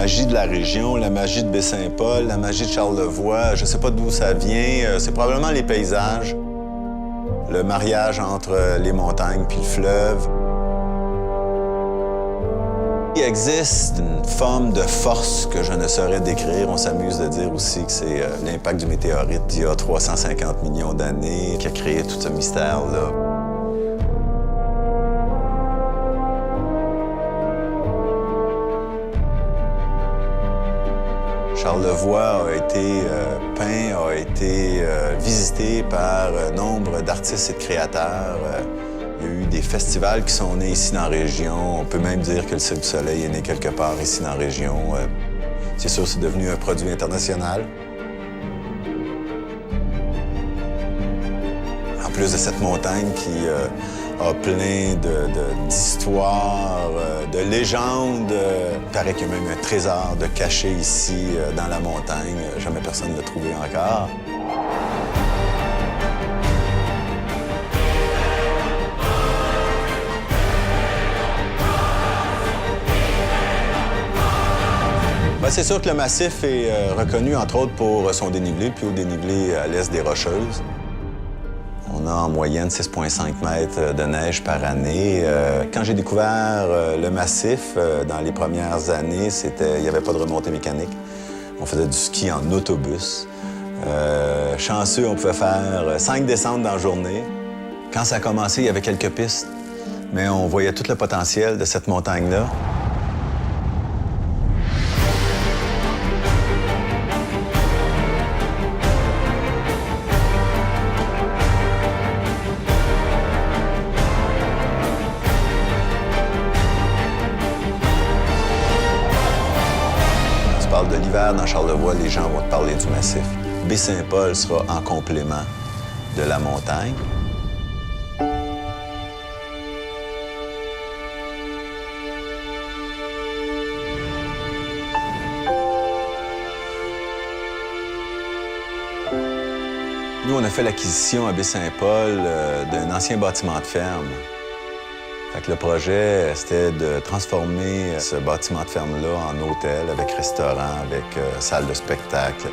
magie de la région, la magie de Baie-Saint-Paul, la magie de Charlevoix. Je ne sais pas d'où ça vient. C'est probablement les paysages, le mariage entre les montagnes puis le fleuve. Il existe une forme de force que je ne saurais décrire. On s'amuse de dire aussi que c'est l'impact du météorite d'il y a 350 millions d'années qui a créé tout ce mystère-là. Charlevoix a été peint, a été visité par nombre d'artistes et de créateurs. Il y a eu des festivals qui sont nés ici dans la région. On peut même dire que le Cirque du Soleil est né quelque part ici dans la région. C'est sûr, c'est devenu un produit international. En plus de cette montagne qui a plein d'histoires, de légendes. Il paraît qu'il y a même un trésor de caché ici dans la montagne. Jamais personne ne l'a trouvé encore. C'est sûr que le massif est reconnu, entre autres, pour son dénivelé, le plus haut dénivelé à l'est des Rocheuses. On a en moyenne 6,5 mètres de neige par année. Quand j'ai découvert le massif, dans les premières années, il n'y avait pas de remontée mécanique. On faisait du ski en autobus. Chanceux, on pouvait faire 5 descentes dans la journée. Quand ça a commencé, il y avait quelques pistes, mais on voyait tout le potentiel de cette montagne-là. De l'hiver dans Charlevoix, les gens vont te parler du massif. Baie-Saint-Paul sera en complément de la montagne. Nous, on a fait l'acquisition à Baie-Saint-Paul d'un ancien bâtiment de ferme. Fait que le projet, c'était de transformer ce bâtiment de ferme-là en hôtel avec restaurant, avec salle de spectacle.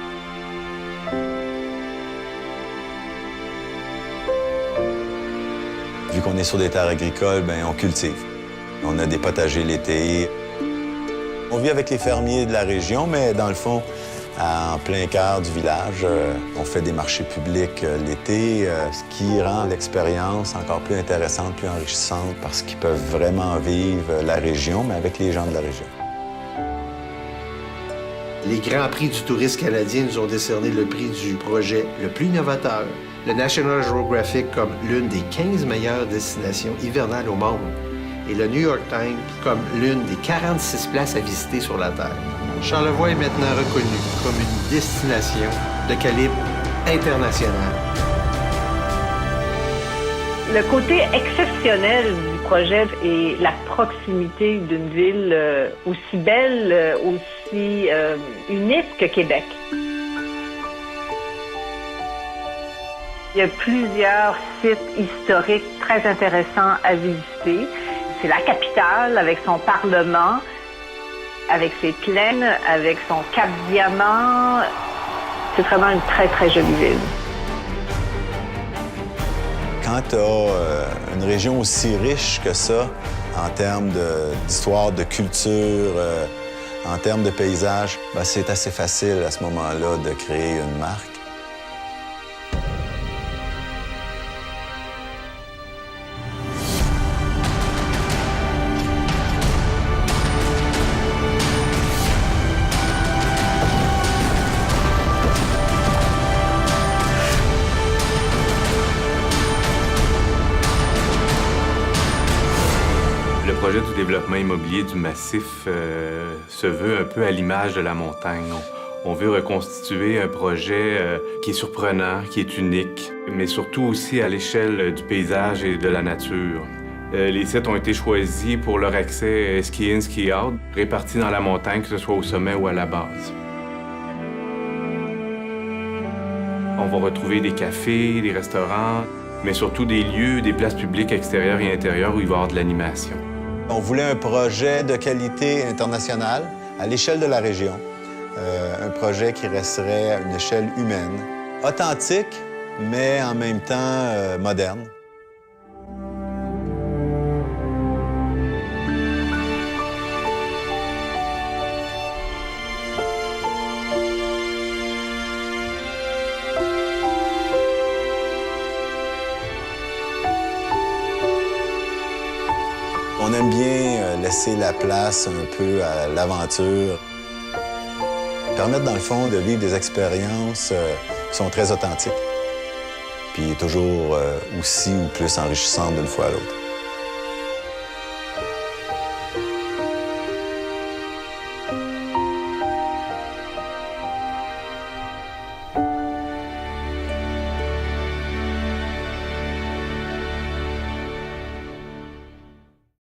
Vu qu'on est sur des terres agricoles, bien, on cultive. On a des potagers l'été. On vit avec les fermiers de la région, mais dans le fond, en plein cœur du village, on fait des marchés publics l'été, ce qui rend l'expérience encore plus intéressante, plus enrichissante, parce qu'ils peuvent vraiment vivre la région, mais avec les gens de la région. Les Grands Prix du tourisme canadien nous ont décerné le prix du projet le plus innovateur, le National Geographic comme l'une des 15 meilleures destinations hivernales au monde et le New York Times comme l'une des 46 places à visiter sur la Terre. Charlevoix est maintenant reconnu comme une destination de calibre international. Le côté exceptionnel du projet est la proximité d'une ville aussi belle, aussi unique que Québec. Il y a plusieurs sites historiques très intéressants à visiter. C'est la capitale avec son parlement, avec ses plaines, avec son Cap Diamant. C'est vraiment une très, très jolie ville. Quand tu as une région aussi riche que ça, en termes d'histoire, de culture, en termes de paysage, ben, c'est assez facile à ce moment-là de créer une marque. Le projet du développement immobilier du massif se veut un peu à l'image de la montagne. On veut reconstituer un projet qui est surprenant, qui est unique, mais surtout aussi à l'échelle du paysage et de la nature. Les sites ont été choisis pour leur accès ski-in, ski-out, répartis dans la montagne, que ce soit au sommet ou à la base. On va retrouver des cafés, des restaurants, mais surtout des lieux, des places publiques extérieures et intérieures où il va y avoir de l'animation. On voulait un projet de qualité internationale à l'échelle de la région. Un projet qui resterait à une échelle humaine, authentique, mais en même temps moderne. On aime bien laisser la place un peu à l'aventure. Permettre, dans le fond, de vivre des expériences qui sont très authentiques. Puis toujours aussi ou plus enrichissantes d'une fois à l'autre.